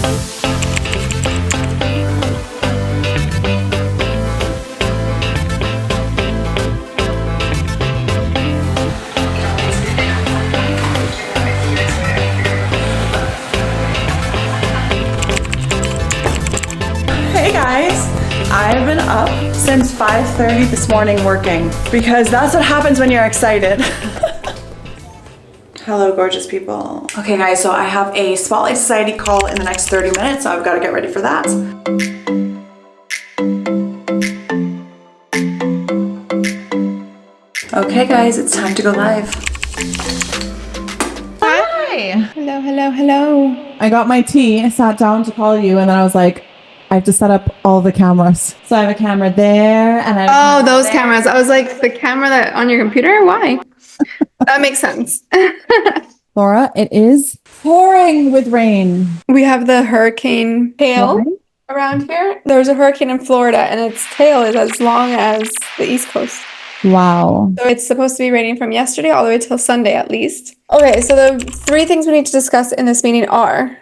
Hey guys, I've been up since 5:30 this morning working because that's what happens when you're excited. Hello, gorgeous people. Okay guys, so I have a Spotlight Society call in the next 30 minutes, so I've got to get ready for that. Okay guys, it's time to go live. Hi. Hello, hello, hello. I got my tea, I sat down to call you, and then I was like, I have to set up all the cameras. So I have a camera there, and I have those cameras. I was like, the camera that on your computer? Why? That makes sense. Laura, it is pouring with rain. We have the hurricane tail Why? around here. There's a hurricane in Florida, and its tail is as long as the East Coast. Wow. So it's supposed to be raining from yesterday all the way till Sunday at least. Okay, so the 3 things we need to discuss in this meeting are: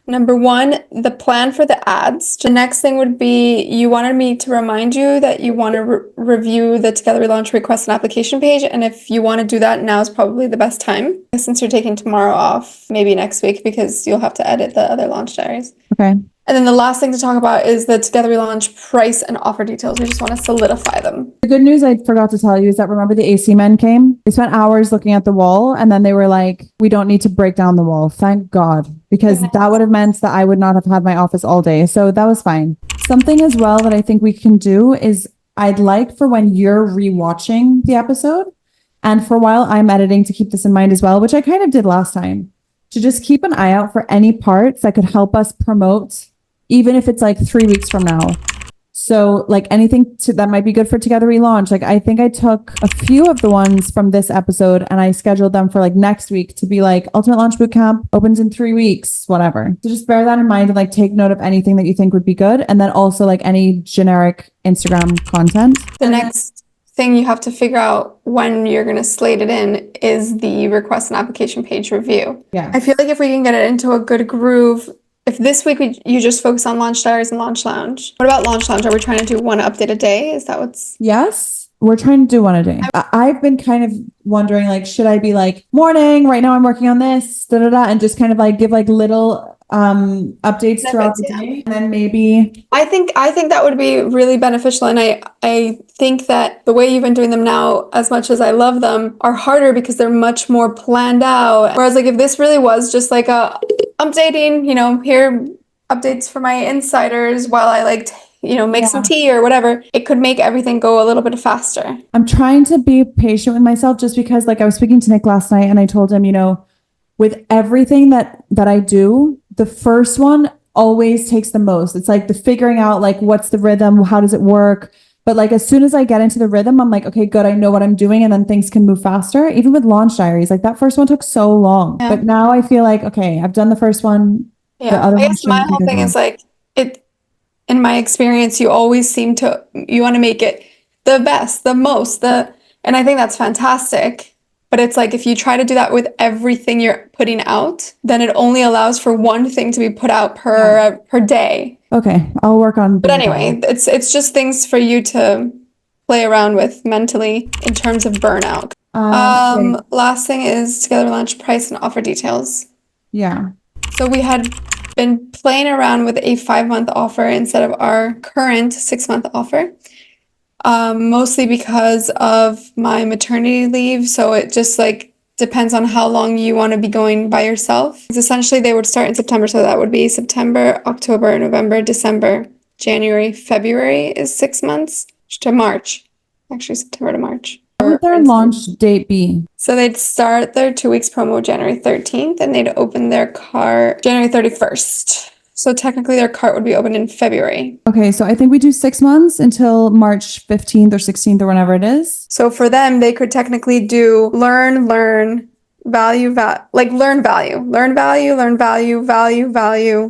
number 1, the plan for the ads. The next thing would be you wanted me to remind you that you want to review the Together We Launch request and application page. And if you want to do that, now is probably the best time. Since you're taking tomorrow off, maybe next week, because you'll have to edit the other launch diaries. Okay. And then the last thing to talk about is the Together We Launch price and offer details. We just want to solidify them. The good news I forgot to tell you is that remember the AC men came? They spent hours looking at the wall, and then they were like, we don't need to break down the wall. Thank God. Because that would have meant that I would not have had my office all day. So that was fine. Something as well that I think we can do is I'd like for when you're rewatching the episode, and for a while I'm editing to keep this in mind as well, which I kind of did last time, to just keep an eye out for any parts that could help us promote, even if it's like 3 weeks from now. So like anything that might be good for Together We Launch. Like I think I took a few of the ones from this episode and I scheduled them for like next week to be like Ultimate Launch Bootcamp opens in 3 weeks, whatever. So just bear that in mind and like take note of anything that you think would be good. And then also like any generic Instagram content. The next thing you have to figure out when you're going to slate it in is the request and application page review. Yeah. I feel like if we can get it into a good groove, if this week you just focus on Launch Diaries and Launch Lounge. What about Launch Lounge? Are we trying to do 1 update a day? Is that what's... Yes, we're trying to do 1 a day. I've been kind of wondering, like, should I be like, morning, right now I'm working on this, and just kind of like give like little updates throughout the day. And then maybe... I think that would be really beneficial. And I think that the way you've been doing them now, as much as I love them, are harder because they're much more planned out. Whereas like if this really was just like a updating, here updates for my insiders while I make some tea or whatever, it could make everything go a little bit faster. I'm trying to be patient with myself just because like I was speaking to Nick last night and I told him, with everything that I do, the first one always takes the most. It's like the figuring out like what's the rhythm, how does it work? But like as soon as I get into the rhythm, I'm like, okay, good, I know what I'm doing, and then things can move faster. Even with Launch Diaries, like that first one took so long. Yeah. But now I feel like, okay, I've done the first one. Yeah, I guess my whole thing is like in my experience, you always you want to make it the best, the most, and I think that's fantastic. But it's like if you try to do that with everything you're putting out, then it only allows for one thing to be put out per day. Okay, I'll work on. But anyway, it's just things for you to play around with mentally in terms of burnout. Last thing is Together We Launch price and offer details. Yeah. So we had been playing around with a 5-month offer instead of our current 6-month offer. Mostly because of my maternity leave. So it just like depends on how long you want to be going by yourself. It's essentially, they would start in September. So that would be September, October, November, December, January, February is 6 months to March. Actually, September to March. What would their launch date be? So they'd start their 2 weeks promo January 13th and they'd open their cart January 31st. So technically their cart would be open in February. Okay, so I think we do 6 months until March 15th or 16th or whenever it is. So for them, they could technically do learn, value,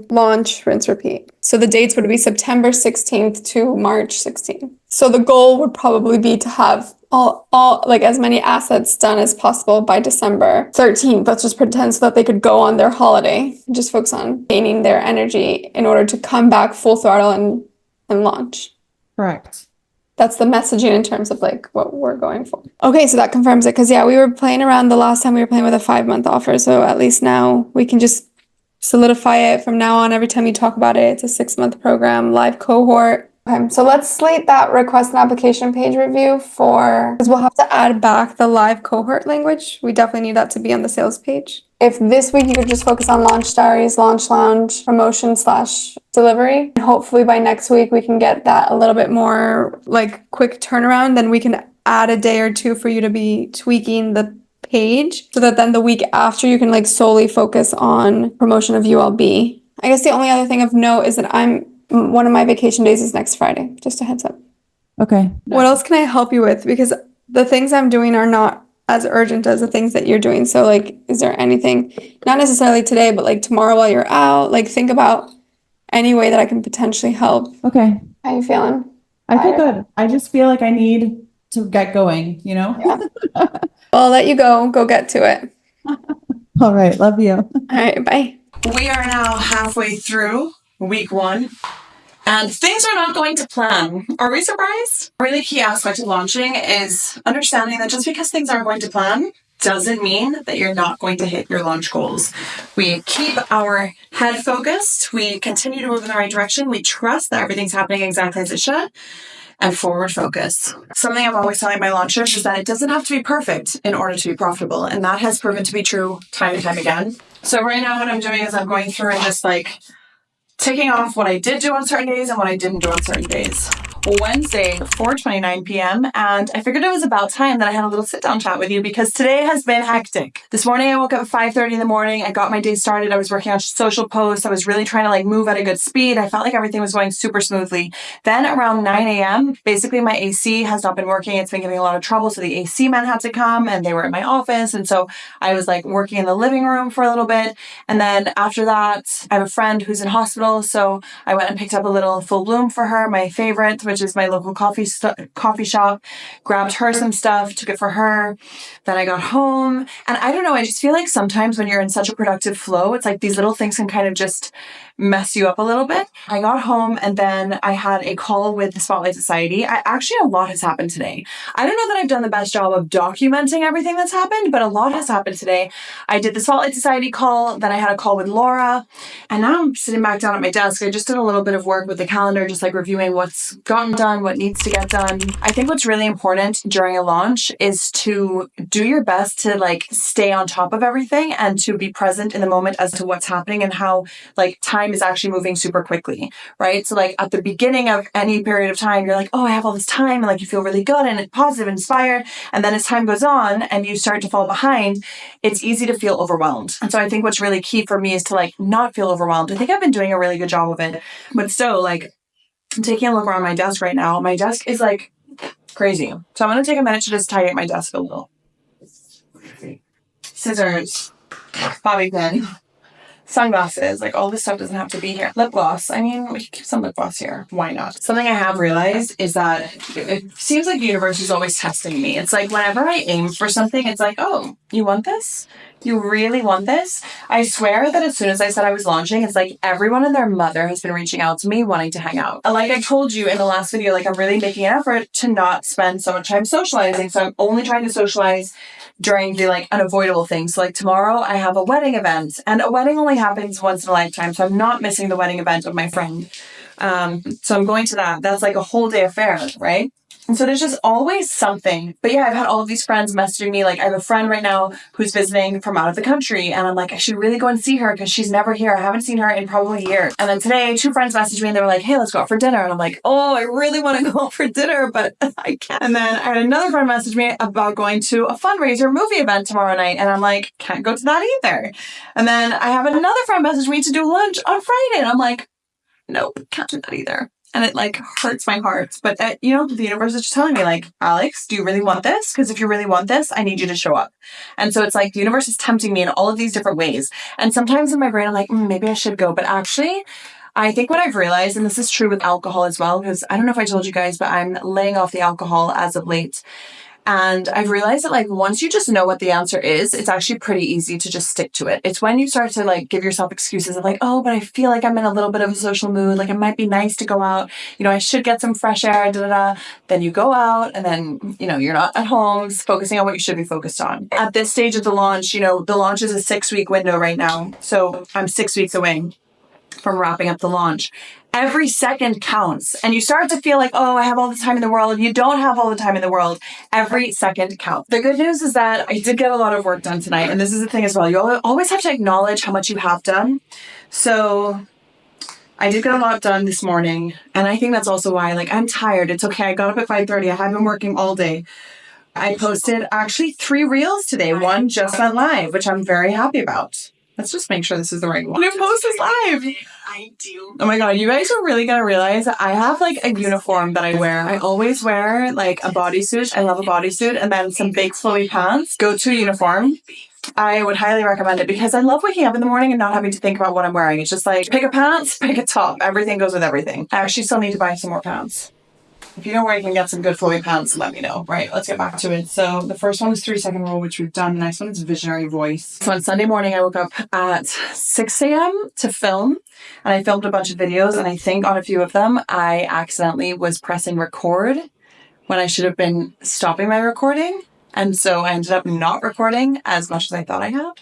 launch, rinse, repeat. So the dates would be September 16th to March 16th. So the goal would probably be to have all like as many assets done as possible by December 13th. Let's just pretend so that they could go on their holiday and just focus on gaining their energy in order to come back full throttle and launch. Correct. That's the messaging in terms of like what we're going for. Okay, so that confirms it because yeah, we were playing around the last time we were playing with a 5-month offer. So at least now we can just solidify it from now on. Every time you talk about it, it's a 6-month program, live cohort. Okay, so let's slate that request and application page review because we'll have to add back the live cohort language. We definitely need that to be on the sales page. If this week you could just focus on Launch Diaries, Launch Lounge, promotion / delivery, and hopefully by next week we can get that a little bit more like quick turnaround, then we can add a day or two for you to be tweaking the page so that then the week after you can like solely focus on promotion of ULB. I guess the only other thing of note is that one of my vacation days is next Friday, just a heads up. Okay. What else can I help you with? Because the things I'm doing are not as urgent as the things that you're doing. So like, is there anything, not necessarily today, but like tomorrow while you're out, like think about any way that I can potentially help. Okay. How you feeling? I feel good. I just feel like I need to get going, you know? Yeah. Well, I'll let you go get to it. All right. Love you. All right, bye. We are now halfway through week 1. And things are not going to plan. Are we surprised? A really key aspect of launching is understanding that just because things aren't going to plan doesn't mean that you're not going to hit your launch goals. We keep our head focused. We continue to move in the right direction. We trust that everything's happening exactly as it should. And forward focus. Something I'm always telling my launchers is that it doesn't have to be perfect in order to be profitable. And that has proven to be true time and time again. So right now what I'm doing is I'm going through and just like ticking off what I did do on certain days and what I didn't do on certain days. Wednesday, 4:29 p.m. and I figured it was about time that I had a little sit-down chat with you because today has been hectic. This morning I woke up at 5:30 in the morning. I got my day started. I was working on social posts. I was really trying to like move at a good speed. I felt like everything was going super smoothly. Then around 9 a.m., basically my AC has not been working. It's been giving a lot of trouble. So the AC men had to come and they were in my office. And so I was like working in the living room for a little bit. And then after that, I have a friend who's in hospital. So I went and picked up a little Full Bloom for her, my favorite, which is my local coffee shop, grabbed her some stuff, took it for her. Then I got home and I don't know, I just feel like sometimes when you're in such a productive flow, it's like these little things can kind of just mess you up a little bit. I got home and then I had a call with the Spotlight Society. Actually, a lot has happened today. I don't know that I've done the best job of documenting everything that's happened, but a lot has happened today. I did the Spotlight Society call, then I had a call with Laura, and now I'm sitting back down at my desk. I just did a little bit of work with the calendar, just like reviewing what's gotten done, what needs to get done. I think what's really important during a launch is to do your best to like stay on top of everything and to be present in the moment as to what's happening and how like time is actually moving super quickly, right? So like at the beginning of any period of time, you're like, oh, I have all this time, and like you feel really good and positive, inspired. And then as time goes on and you start to fall behind, it's easy to feel overwhelmed. And so I think what's really key for me is to like not feel overwhelmed. I think I've been doing a really good job of it, but still like I'm taking a look around my desk right now. My desk is like crazy. So I'm going to take a minute to just tidy up my desk a little. Scissors, bobby pin, sunglasses, like all this stuff doesn't have to be here. Lip gloss. I mean, we can keep some lip gloss here. Why not? Something I have realized is that it seems like the universe is always testing me. It's like whenever I aim for something, it's like, oh, you want this? You really want this? I swear that as soon as I said I was launching, it's like everyone and their mother has been reaching out to me wanting to hang out. Like I told you in the last video, like I'm really making an effort to not spend so much time socializing. So I'm only trying to socialize during the like unavoidable things. So like tomorrow I have a wedding event, and a wedding only happens once in a lifetime. So I'm not missing the wedding event of my friend. So I'm going to that. That's like a whole day affair, right? And so there's just always something. But yeah, I've had all of these friends messaging me. Like I have a friend right now who's visiting from out of the country. And I'm like, I should really go and see her because she's never here. I haven't seen her in probably years. And then today, 2 friends messaged me and they were like, hey, let's go out for dinner. And I'm like, oh, I really want to go out for dinner, but I can't. And then I had another friend message me about going to a fundraiser movie event tomorrow night. And I'm like, can't go to that either. And then I have another friend message me to do lunch on Friday. And I'm like, nope, can't do that either. And it like hurts my heart. But you know, the universe is just telling me like, Alex, do you really want this? Because if you really want this, I need you to show up. And so it's like the universe is tempting me in all of these different ways. And sometimes in my brain, I'm like, maybe I should go. But actually, I think what I've realized, and this is true with alcohol as well, because I don't know if I told you guys, but I'm laying off the alcohol as of late. And I've realized that like once you just know what the answer is, it's actually pretty easy to just stick to it. It's when you start to like give yourself excuses of like, oh, but I feel like I'm in a little bit of a social mood. Like it might be nice to go out. You know, I should get some fresh air, Then you go out and then, you know, you're not at home focusing on what you should be focused on. At this stage of the launch, you know, the launch is a 6-week window right now. So I'm 6 weeks away from wrapping up the launch. Every second counts. And you start to feel like, oh, I have all the time in the world. You don't have all the time in the world. Every second counts. The good news is that I did get a lot of work done tonight. And this is the thing as well. You always have to acknowledge how much you have done. So I did get a lot done this morning. And I think that's also why, like, I'm tired. It's okay. I got up at 5:30. I have been working all day. I posted actually 3 reels today. One just went live, which I'm very happy about. Let's just make sure this is the right one. New post is live. I do. Oh my God, you guys are really gonna realize that I have like a uniform that I wear. I always wear like a bodysuit. I love a bodysuit, and then some big flowy pants. Go-to uniform. I would highly recommend it because I love waking up in the morning and not having to think about what I'm wearing. It's just like pick a pants, pick a top. Everything goes with everything. I actually still need to buy some more pants. If you know where you can get some good flowy pants, let me know. Right, let's get back to it. So the first one is 3-second rule, which we've done. The next one is visionary voice. So on Sunday morning, I woke up at 6 a.m. to film. And I filmed a bunch of videos. And I think on a few of them, I accidentally was pressing record when I should have been stopping my recording. And so I ended up not recording as much as I thought I had.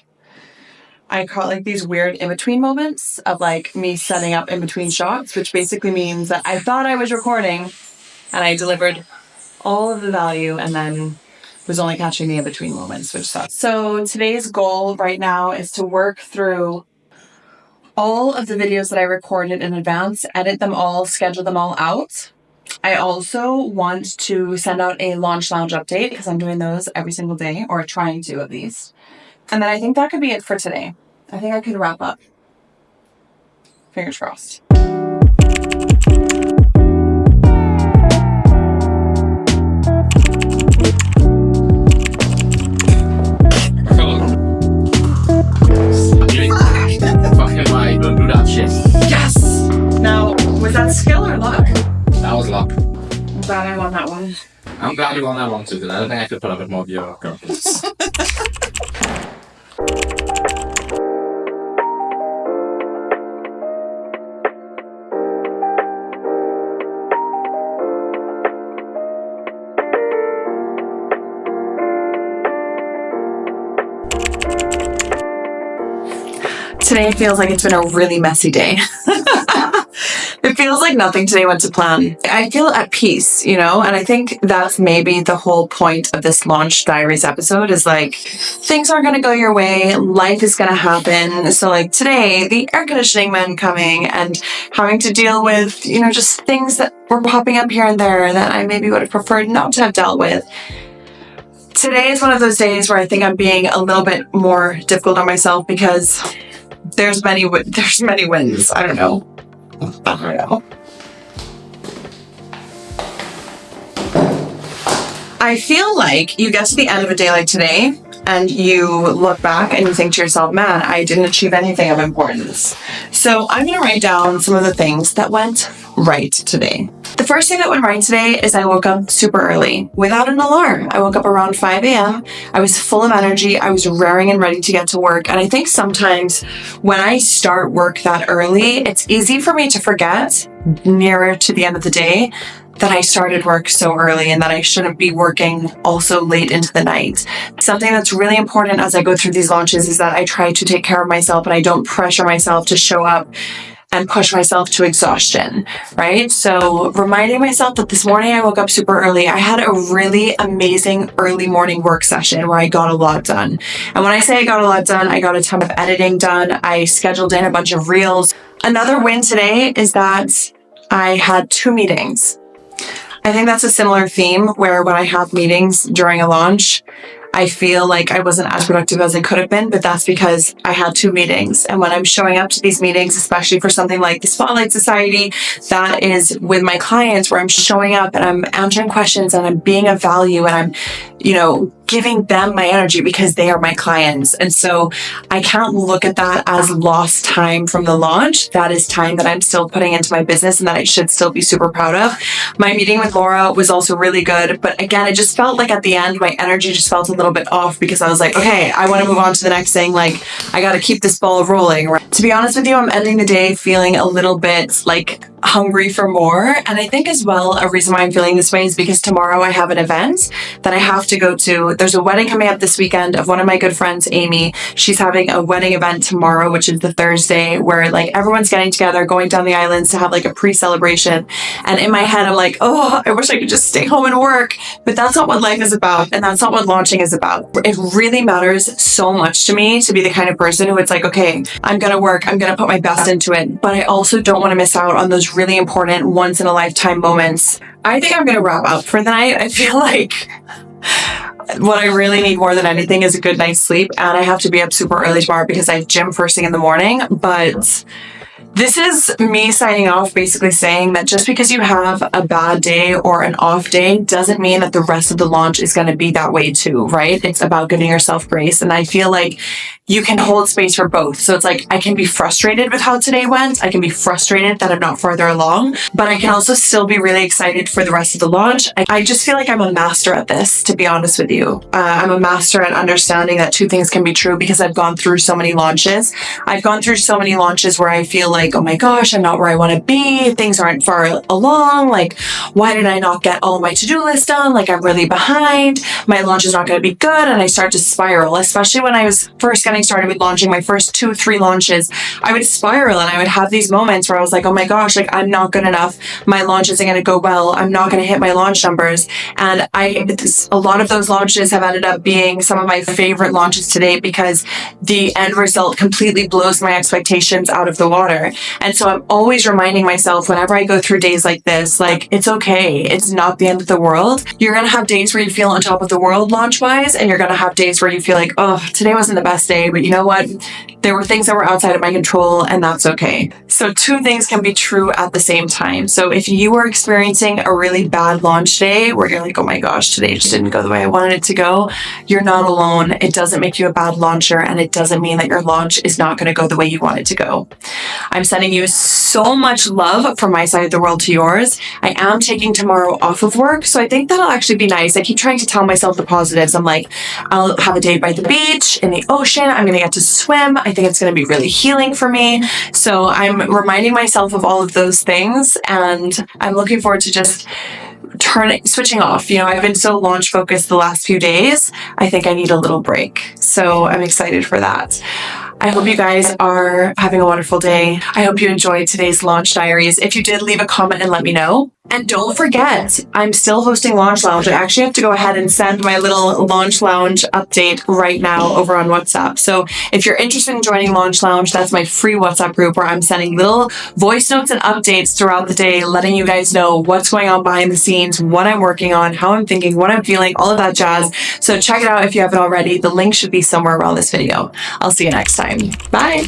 I caught like these weird in-between moments of like me setting up in between shots, which basically means that I thought I was recording and I delivered all of the value and then was only catching the in-between moments, which sucks. So today's goal right now is to work through all of the videos that I recorded in advance, edit them all, schedule them all out. I also want to send out a launch lounge update because I'm doing those every single day, or trying to at least. And then I think that could be it for today. I think I could wrap up. Fingers crossed. Fucking right, don't do that shit. Yes! Now, was that skill or luck? That was luck. I'm glad I won that one. I'm glad you won that one too, then I don't think I could put up with more of your girls. Today feels like it's been a really messy day. It feels like nothing today went to plan. I feel at peace, you know, and I think that's maybe the whole point of this Launch Diaries episode is like, things aren't going to go your way. Life is going to happen. So like today, the air conditioning man coming and having to deal with, you know, just things that were popping up here and there that I maybe would have preferred not to have dealt with. Today is one of those days where I think I'm being a little bit more difficult on myself because there's many wins. I don't know. I feel like you get to the end of a day like today and you look back and you think to yourself, man, I didn't achieve anything of importance. So I'm going to write down some of the things that went right today. The first thing that went right today is I woke up super early without an alarm. I woke up around 5 a.m. I was full of energy. I was raring and ready to get to work. And I think sometimes when I start work that early, it's easy for me to forget nearer to the end of the day that I started work so early and that I shouldn't be working also late into the night. Something that's really important as I go through these launches is that I try to take care of myself and I don't pressure myself to show up and push myself to exhaustion, right? So reminding myself that this morning I woke up super early. I had a really amazing early morning work session where I got a lot done. And when I say I got a lot done, I got a ton of editing done. I scheduled in a bunch of reels. Another win today is that I had 2 meetings. I think that's a similar theme where when I have meetings during a launch, I feel like I wasn't as productive as I could have been, but that's because I had 2 meetings. And when I'm showing up to these meetings, especially for something like the Spotlight Society, that is with my clients where I'm showing up and I'm answering questions and I'm being of value and I'm, you know, giving them my energy because they are my clients. And so I can't look at that as lost time from the launch. That is time that I'm still putting into my business and that I should still be super proud of. My meeting with Laura was also really good. But again, it just felt like at the end, my energy just felt a little bit off because I was like, okay, I want to move on to the next thing. Like, I got to keep this ball rolling. Right? To be honest with you, I'm ending the day feeling a little bit like hungry for more. And I think as well, a reason why I'm feeling this way is because tomorrow I have an event that I have to go to. There's a wedding coming up this weekend of one of my good friends, Amy. She's having a wedding event tomorrow, which is the Thursday, where like everyone's getting together, going down the islands to have like a pre-celebration. And in my head, I'm like, oh, I wish I could just stay home and work. But that's not what life is about. And that's not what launching is about. It really matters so much to me to be the kind of person who it's like, okay, I'm going to work. I'm going to put my best into it. But I also don't want to miss out on those really important once in a lifetime moments. I think I'm going to wrap up for the night. I feel like what I really need more than anything is a good night's sleep. And I have to be up super early tomorrow because I have gym first thing in the morning. But this is me signing off, basically saying that just because you have a bad day or an off day doesn't mean that the rest of the launch is going to be that way too, right? It's about giving yourself grace. And I feel like you can hold space for both. So it's like, I can be frustrated with how today went. I can be frustrated that I'm not further along, but I can also still be really excited for the rest of the launch. I just feel like I'm a master at this, to be honest with you. I'm a master at understanding that two things can be true because I've gone through so many launches. I've gone through so many launches where I feel like, oh my gosh, I'm not where I want to be. Things aren't far along. Like, why did I not get all of my to-do list done? Like, I'm really behind. My launch is not going to be good. And I start to spiral, especially when I was first getting started with launching my first 2-3 launches. I would spiral and I would have these moments where I was like, oh my gosh, like I'm not good enough. My launch isn't going to go well. I'm not going to hit my launch numbers. And a lot of those launches have ended up being some of my favorite launches to date because the end result completely blows my expectations out of the water. And so I'm always reminding myself whenever I go through days like this, like it's okay. It's not the end of the world. You're going to have days where you feel on top of the world launch wise, and you're going to have days where you feel like, oh, today wasn't the best day, but you know what? There were things that were outside of my control, and that's okay. So two things can be true at the same time. So if you are experiencing a really bad launch day where you're like, oh my gosh, today just didn't go the way I wanted it to go, you're not alone. It doesn't make you a bad launcher, and it doesn't mean that your launch is not going to go the way you want it to go. I'm sending you so much love from my side of the world to yours. I am taking tomorrow off of work, so I think that'll actually be nice. I keep trying to tell myself the positives. I'm like, I'll have a day by the beach, in the ocean. I'm going to get to swim. I think it's going to be really healing for me. So I'm reminding myself of all of those things, and I'm looking forward to just switching off. You know, I've been so launch focused the last few days. I think I need a little break. So I'm excited for that. I hope you guys are having a wonderful day. I hope you enjoyed today's Launch Diaries. If you did, leave a comment and let me know. And don't forget, I'm still hosting Launch Lounge. I actually have to go ahead and send my little Launch Lounge update right now over on WhatsApp. So if you're interested in joining Launch Lounge, that's my free WhatsApp group where I'm sending little voice notes and updates throughout the day, letting you guys know what's going on behind the scenes, what I'm working on, how I'm thinking, what I'm feeling, all of that jazz. So check it out if you haven't already. The link should be somewhere around this video. I'll see you next time. Bye.